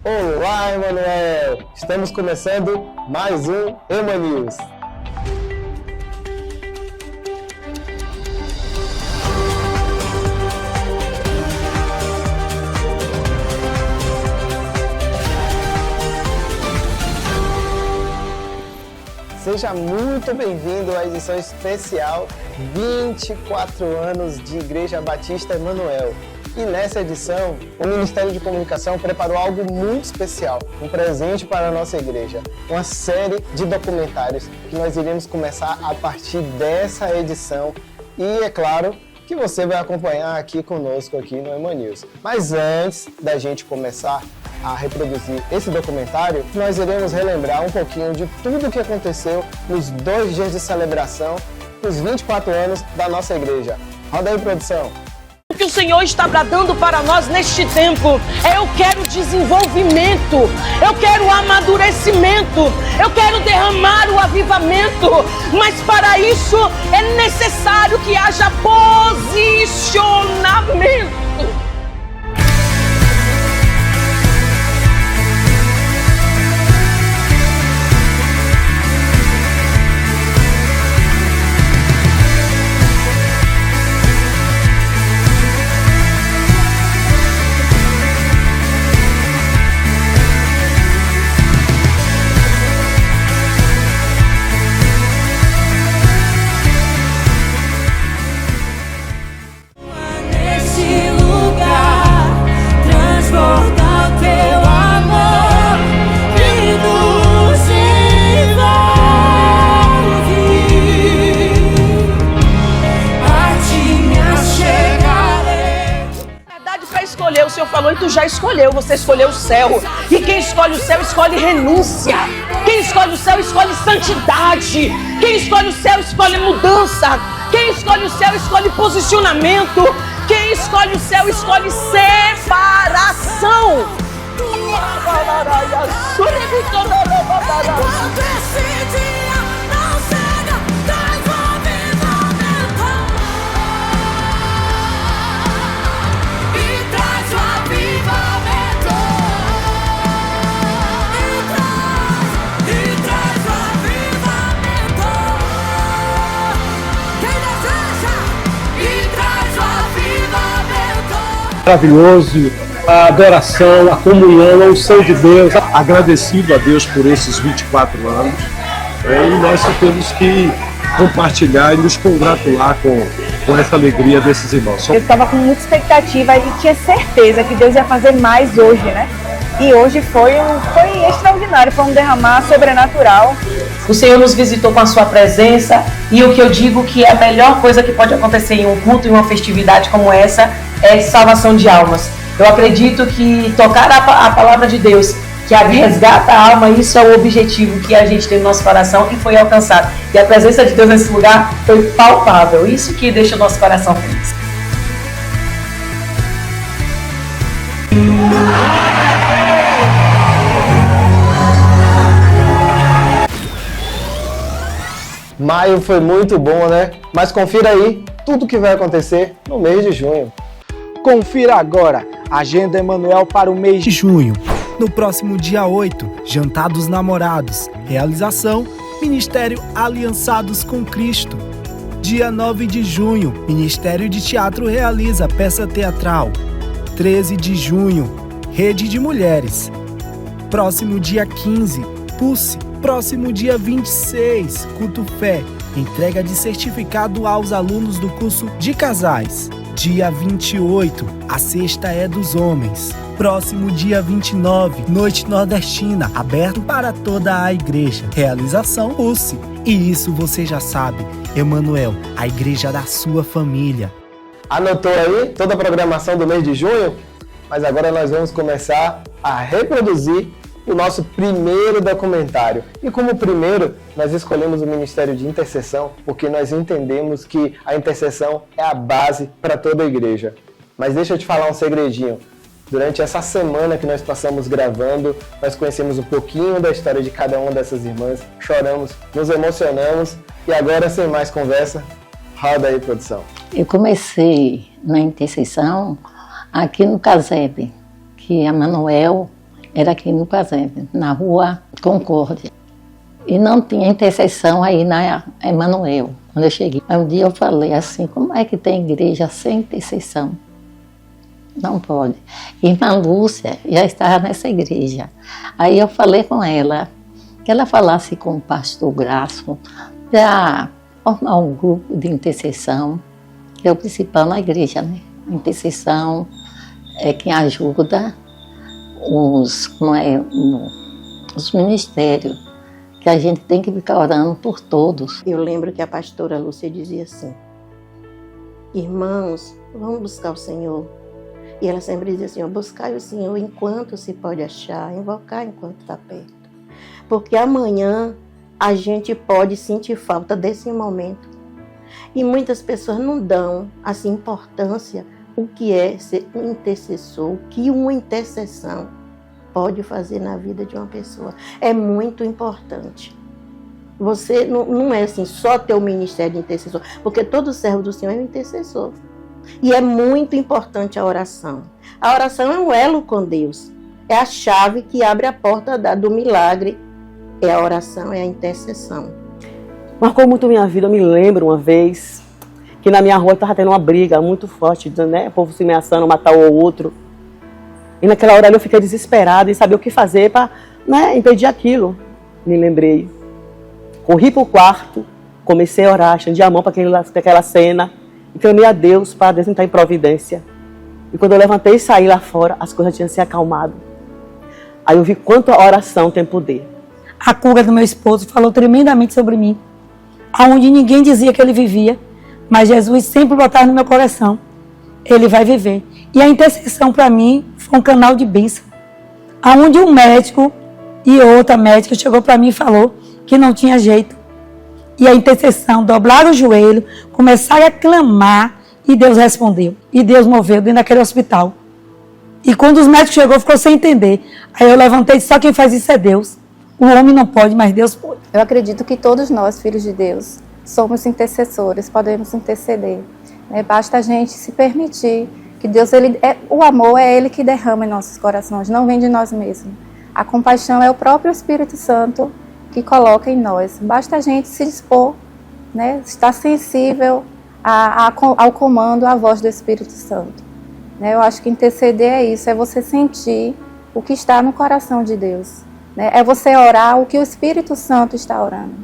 Olá, Emanuel! Estamos começando mais um Emanews. Seja muito bem-vindo à edição especial 24 anos de Igreja Batista Emanuel. E nessa edição, o Ministério de Comunicação preparou algo muito especial, um presente para a nossa igreja, uma série de documentários que nós iremos começar a partir dessa edição e, é claro, que você vai acompanhar aqui conosco aqui no Emanews. Mas antes da gente começar a reproduzir esse documentário, nós iremos relembrar um pouquinho de tudo o que aconteceu nos 2 dias de celebração dos 24 anos da nossa igreja. Roda aí, produção! O que o Senhor está bradando para nós neste tempo é: eu quero desenvolvimento, eu quero amadurecimento, eu quero derramar o avivamento, mas para isso é necessário que haja posicionamento. O Senhor falou e tu já escolheu, você escolheu o céu. E quem escolhe o céu escolhe renúncia. Quem escolhe o céu escolhe santidade. Quem escolhe o céu escolhe mudança. Quem escolhe o céu escolhe posicionamento. Quem escolhe o céu escolhe separação. Maravilhoso, a adoração, a comunhão, a unção de Deus, agradecido a Deus por esses 24 anos, e nós só temos que compartilhar e nos congratular com essa alegria desses irmãos. Eu estava com muita expectativa e tinha certeza que Deus ia fazer mais hoje, né? E hoje foi extraordinário, foi um derramar sobrenatural. O Senhor nos visitou com a sua presença, e o que eu digo que a melhor coisa que pode acontecer em um culto e uma festividade como essa é salvação de almas. Eu acredito que tocar a palavra de Deus, que resgata a alma, isso é o objetivo que a gente tem no nosso coração e foi alcançado. E a presença de Deus nesse lugar foi palpável, isso que deixa o nosso coração feliz. Maio foi muito bom, né? Mas confira aí tudo o que vai acontecer no mês de junho. Confira agora a Agenda Emanuel para o mês de junho. No próximo dia 8, Jantar dos Namorados. Realização: Ministério Aliançados com Cristo. Dia 9 de junho, Ministério de Teatro realiza peça teatral. 13 de junho, Rede de Mulheres. Próximo dia 15, Pulse. Próximo dia 26, Culto Fé. Entrega de certificado aos alunos do curso de casais. Dia 28, a Sexta é dos Homens. Próximo dia 29, Noite Nordestina, aberto para toda a igreja. Realização Pulse. E isso você já sabe, Emanuel, a igreja da sua família. Anotou aí toda a programação do mês de junho? Mas agora nós vamos começar a reproduzir o nosso primeiro documentário. E como primeiro, nós escolhemos o Ministério de Intercessão porque nós entendemos que a intercessão é a base para toda a igreja. Mas deixa eu te falar um segredinho. Durante essa semana que nós passamos gravando, nós conhecemos um pouquinho da história de cada uma dessas irmãs, choramos, nos emocionamos e agora, sem mais conversa, roda aí, produção. Eu comecei na intercessão aqui no Casebre, que a Manuel Era aqui no Presépio, na rua Concórdia. E não tinha intercessão aí na Emanuel, quando eu cheguei. Aí um dia eu falei assim, como é que tem igreja sem intercessão? Não pode. Irmã Lúcia já estava nessa igreja. Aí eu falei com ela, que ela falasse com o pastor Graço para formar um grupo de intercessão, que é o principal na igreja, né? A intercessão é quem ajuda os ministérios, que a gente tem que ficar orando por todos. Eu lembro que a pastora Lúcia dizia assim, irmãos, vamos buscar o Senhor. E ela sempre dizia assim, buscar o Senhor enquanto se pode achar, invocar enquanto está perto. Porque amanhã a gente pode sentir falta desse momento. E muitas pessoas não dão assim, importância o que é ser um intercessor, o que uma intercessão pode fazer na vida de uma pessoa. É muito importante. Você não é assim, só ter o ministério de intercessor, porque todo servo do Senhor é um intercessor. E é muito importante a oração. A oração é um elo com Deus. É a chave que abre a porta do milagre. É a oração, é a intercessão. Marcou muito minha vida. Eu me lembro uma vez que na minha rua estava tendo uma briga muito forte, né? O povo se ameaçando, matar um ou outro. E naquela hora eu fiquei desesperada em saber o que fazer para, né, impedir aquilo. Me lembrei. Corri para o quarto, comecei a orar, estendi a mão para aquela cena e clamei a Deus para Deus entrar em providência. E quando eu levantei e saí lá fora, as coisas tinham se acalmado. Aí eu vi quanto a oração tem poder. A cura do meu esposo falou tremendamente sobre mim, aonde ninguém dizia que ele vivia, mas Jesus sempre botava no meu coração, ele vai viver. E a intercessão para mim foi um canal de bênção, aonde um médico e outra médica chegou para mim e falou que não tinha jeito. E a intercessão, dobraram o joelho, começaram a clamar e Deus respondeu. E Deus moveu dentro daquele hospital. E quando os médicos chegou, ficou sem entender. Aí eu levantei e disse, só quem faz isso é Deus. O homem não pode, mas Deus pode. Eu acredito que todos nós, filhos de Deus, somos intercessores, podemos interceder. Basta a gente se permitir que Deus, o amor é Ele que derrama em nossos corações, não vem de nós mesmos. A compaixão é o próprio Espírito Santo que coloca em nós. Basta a gente se dispor, estar sensível ao comando, à voz do Espírito Santo. Eu acho que interceder é isso, é você sentir o que está no coração de Deus. É você orar o que o Espírito Santo está orando.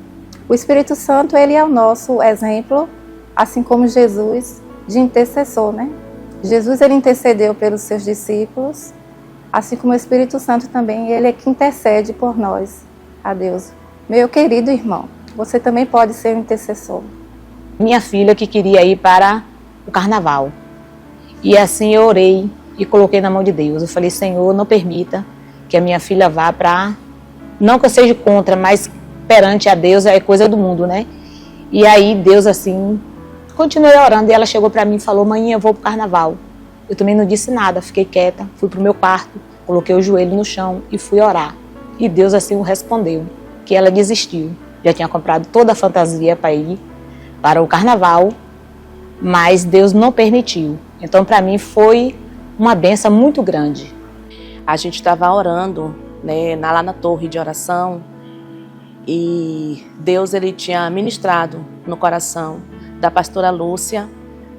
O Espírito Santo, ele é o nosso exemplo, assim como Jesus, de intercessor, Jesus, ele intercedeu pelos seus discípulos, assim como o Espírito Santo também, ele é que intercede por nós, a Deus. Meu querido irmão, você também pode ser um intercessor. Minha filha que queria ir para o carnaval. E assim eu orei e coloquei na mão de Deus. Eu falei, Senhor, não permita que a minha filha vá para... Não que eu seja contra, mas perante a Deus é coisa do mundo, E aí Deus assim, continuei orando e ela chegou para mim e falou, mãe, eu vou para o carnaval. Eu também não disse nada, fiquei quieta, fui para o meu quarto, coloquei o joelho no chão e fui orar. E Deus assim o respondeu, que ela desistiu. Já tinha comprado toda a fantasia para ir para o carnaval, mas Deus não permitiu. Então para mim foi uma bênção muito grande. A gente estava orando, lá na torre de oração, e Deus ele tinha ministrado no coração da pastora Lúcia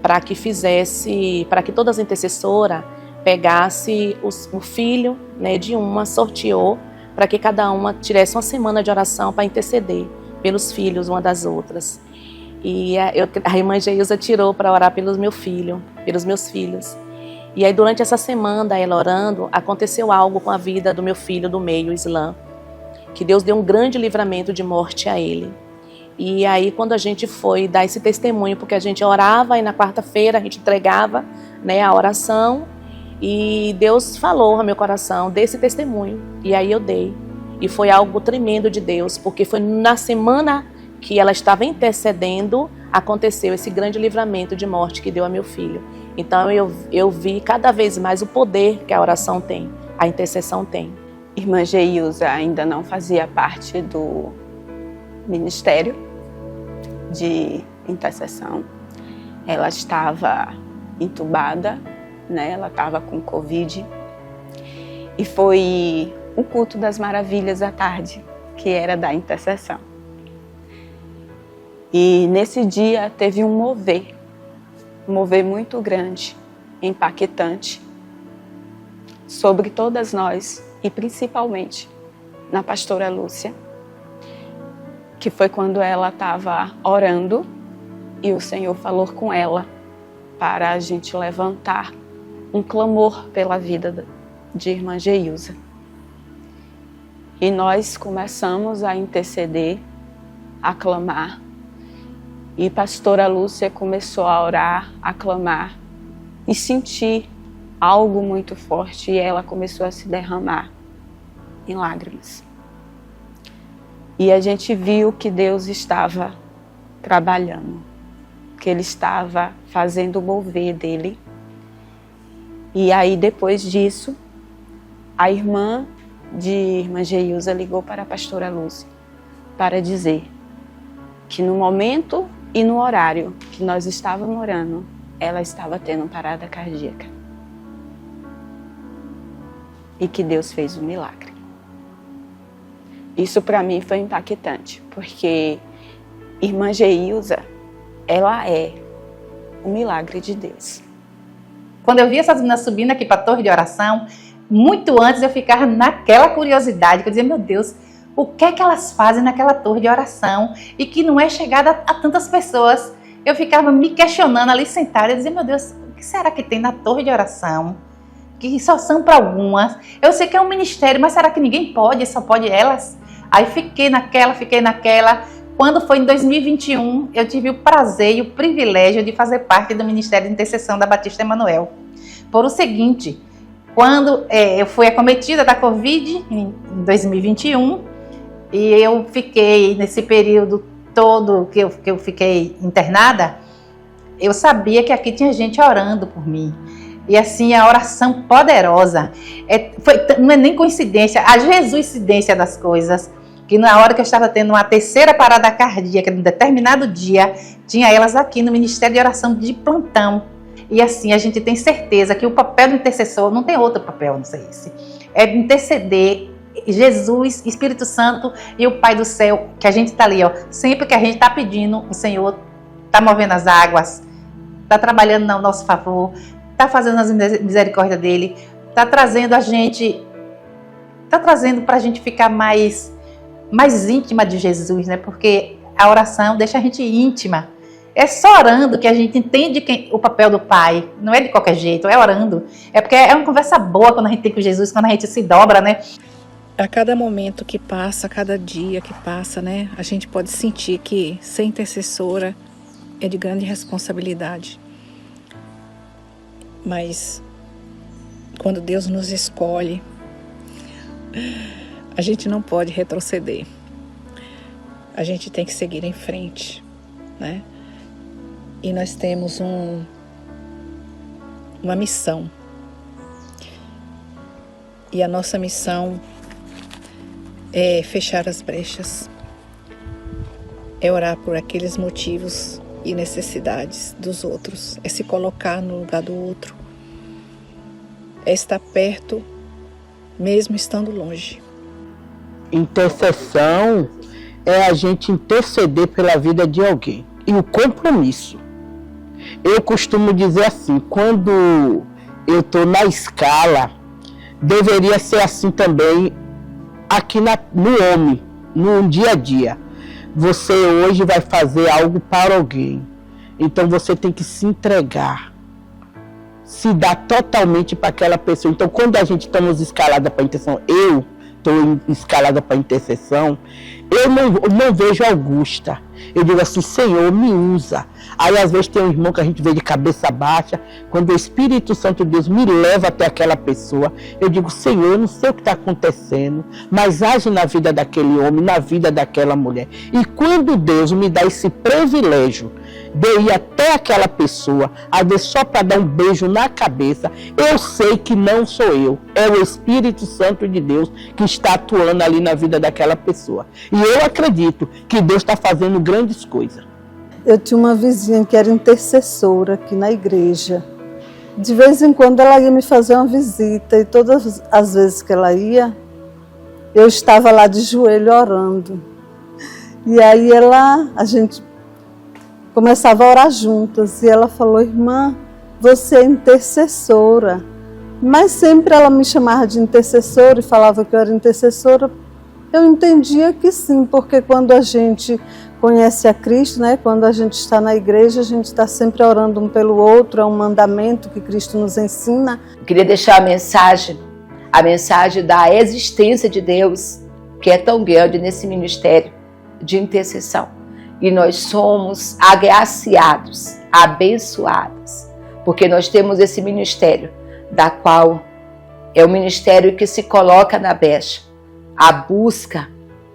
para que todas as intercessoras pegasse o filho de uma, sorteou para que cada uma tivesse uma semana de oração para interceder pelos filhos uma das outras. E a irmã Geilza tirou para orar pelos meus filhos. E aí durante essa semana, ela orando, aconteceu algo com a vida do meu filho do meio, Islã, que Deus deu um grande livramento de morte a ele. E aí quando a gente foi dar esse testemunho, porque a gente orava e na quarta-feira a gente entregava a oração, e Deus falou ao meu coração, dê esse testemunho. E aí eu dei. E foi algo tremendo de Deus, porque foi na semana que ela estava intercedendo, aconteceu esse grande livramento de morte que deu a meu filho. Então eu vi cada vez mais o poder que a oração tem, a intercessão tem. Irmã Geilza ainda não fazia parte do ministério de intercessão. Ela estava entubada, ela estava com Covid. E foi um culto das maravilhas à tarde, que era da intercessão. E nesse dia teve um mover muito grande, impactante, sobre todas nós e principalmente na pastora Lúcia, que foi quando ela estava orando e o Senhor falou com ela para a gente levantar um clamor pela vida de irmã Geilza. E nós começamos a interceder, a clamar, e pastora Lúcia começou a orar, a clamar e sentir algo muito forte, e ela começou a se derramar em lágrimas. E a gente viu que Deus estava trabalhando, que Ele estava fazendo o mover dele. E aí, depois disso, a irmã Geilza ligou para a pastora Lúcia para dizer que no momento e no horário que nós estávamos orando, ela estava tendo parada cardíaca. E que Deus fez um milagre. Isso para mim foi impactante, porque irmã Geilza, ela é o milagre de Deus. Quando eu vi essas meninas subindo aqui para a torre de oração, muito antes eu ficava naquela curiosidade, que eu dizia, meu Deus, o que é que elas fazem naquela torre de oração e que não é chegada a tantas pessoas? Eu ficava me questionando ali sentada, eu dizia, meu Deus, o que será que tem na torre de oração? Que só são para algumas. Eu sei que é um ministério, mas será que ninguém pode, só pode elas? Aí fiquei naquela. Quando foi em 2021, eu tive o prazer e o privilégio de fazer parte do Ministério de Intercessão da Batista Emanuel. Por o seguinte, quando eu fui acometida da Covid em 2021, e eu fiquei nesse período todo que eu fiquei internada, eu sabia que aqui tinha gente orando por mim. E assim, a oração poderosa, não é nem coincidência, a jesuicidência das coisas, que na hora que eu estava tendo uma terceira parada cardíaca, num determinado dia, tinha elas aqui no Ministério de Oração de plantão. E assim, a gente tem certeza que o papel do intercessor, não tem outro papel, não sei esse, é interceder Jesus, Espírito Santo e o Pai do céu, que a gente está ali, ó, sempre que a gente está pedindo, o Senhor está movendo as águas, está trabalhando ao nosso favor, está fazendo as misericórdias dele, está trazendo para a gente ficar mais íntima de Jesus, né? Porque a oração deixa a gente íntima. É só orando que a gente entende o papel do Pai. Não é de qualquer jeito, é orando. É porque é uma conversa boa quando a gente tem com Jesus, quando a gente se dobra, né? A cada momento que passa, a cada dia que passa, né? A gente pode sentir que ser intercessora é de grande responsabilidade. Mas quando Deus nos escolhe, a gente não pode retroceder. A gente tem que seguir em frente, né? E nós temos uma missão. E a nossa missão é fechar as brechas. É orar por aqueles motivos e necessidades dos outros. É se colocar no lugar do outro. É estar perto, mesmo estando longe. Intercessão é a gente interceder pela vida de alguém. E o compromisso. Eu costumo dizer assim, quando eu estou na escala, deveria ser assim também aqui no homem, no dia a dia. Você hoje vai fazer algo para alguém. Então você tem que se entregar. Se dar totalmente para aquela pessoa. Então quando a gente estamos escalada para intercessão, eu estou escalada para intercessão, eu não vejo Augusta. Eu digo assim, Senhor, me usa. Aí às vezes tem um irmão que a gente vê de cabeça baixa, quando o Espírito Santo de Deus me leva até aquela pessoa, eu digo, Senhor, eu não sei o que está acontecendo, mas age na vida daquele homem, na vida daquela mulher. E quando Deus me dá esse privilégio de ir até aquela pessoa, às vezes só para dar um beijo na cabeça, eu sei que não sou eu, é o Espírito Santo de Deus que está atuando ali na vida daquela pessoa. E eu acredito que Deus está fazendo grandes coisas. Eu tinha uma vizinha que era intercessora aqui na igreja. De vez em quando ela ia me fazer uma visita e todas as vezes que ela ia, eu estava lá de joelho orando. E aí a gente começava a orar juntas. E ela falou, irmã, você é intercessora. Mas sempre ela me chamava de intercessora e falava que eu era intercessora. Eu entendia que sim, porque quando a gente conhece a Cristo, né? Quando a gente está na igreja, a gente está sempre orando um pelo outro, é um mandamento que Cristo nos ensina. Eu queria deixar a mensagem da existência de Deus, que é tão grande nesse ministério de intercessão. E nós somos agraciados, abençoados, porque nós temos esse ministério, da qual é o ministério que se coloca na brecha, a busca,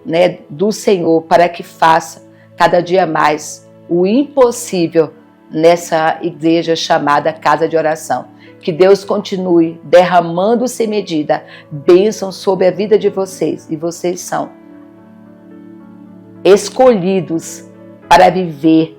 né, do Senhor para que faça cada dia mais o impossível nessa igreja chamada Casa de Oração. Que Deus continue derramando sem medida bênção sobre a vida de vocês. E vocês são escolhidos para viver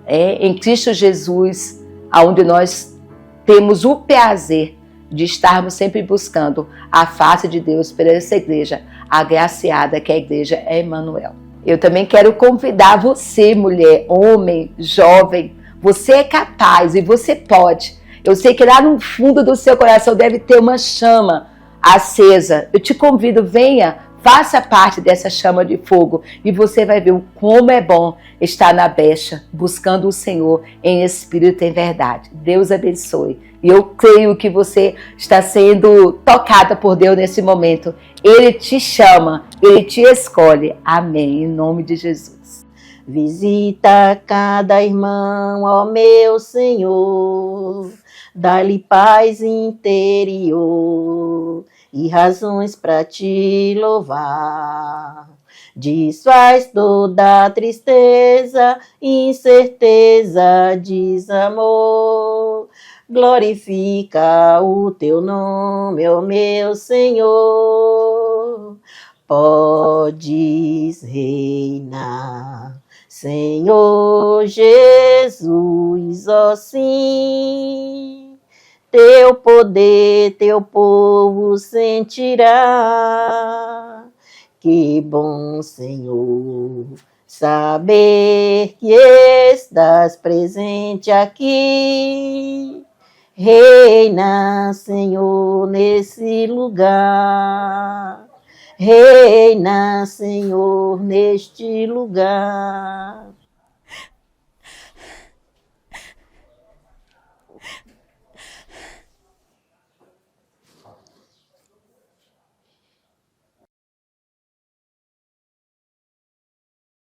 em Cristo Jesus, onde nós temos o prazer de estarmos sempre buscando a face de Deus por essa igreja agraciada, que é a igreja Emmanuel. Eu também quero convidar você, mulher, homem, jovem, você é capaz e você pode. Eu sei que lá no fundo do seu coração deve ter uma chama acesa. Eu te convido, venha, faça parte dessa chama de fogo e você vai ver como é bom estar na brecha, buscando o Senhor em espírito e em verdade. Deus abençoe. E eu creio que você está sendo tocada por Deus nesse momento. Ele te chama, Ele te escolhe. Amém. Em nome de Jesus. Visita cada irmão, ó meu Senhor, dá-lhe paz interior e razões para te louvar. Desfaz toda tristeza, incerteza, desamor. Glorifica o teu nome, ó meu Senhor. Podes reinar, Senhor Jesus, ó sim. Teu poder, teu povo sentirá. Que bom, Senhor, saber que estás presente aqui. Reina, Senhor, nesse lugar. Reina, Senhor, neste lugar.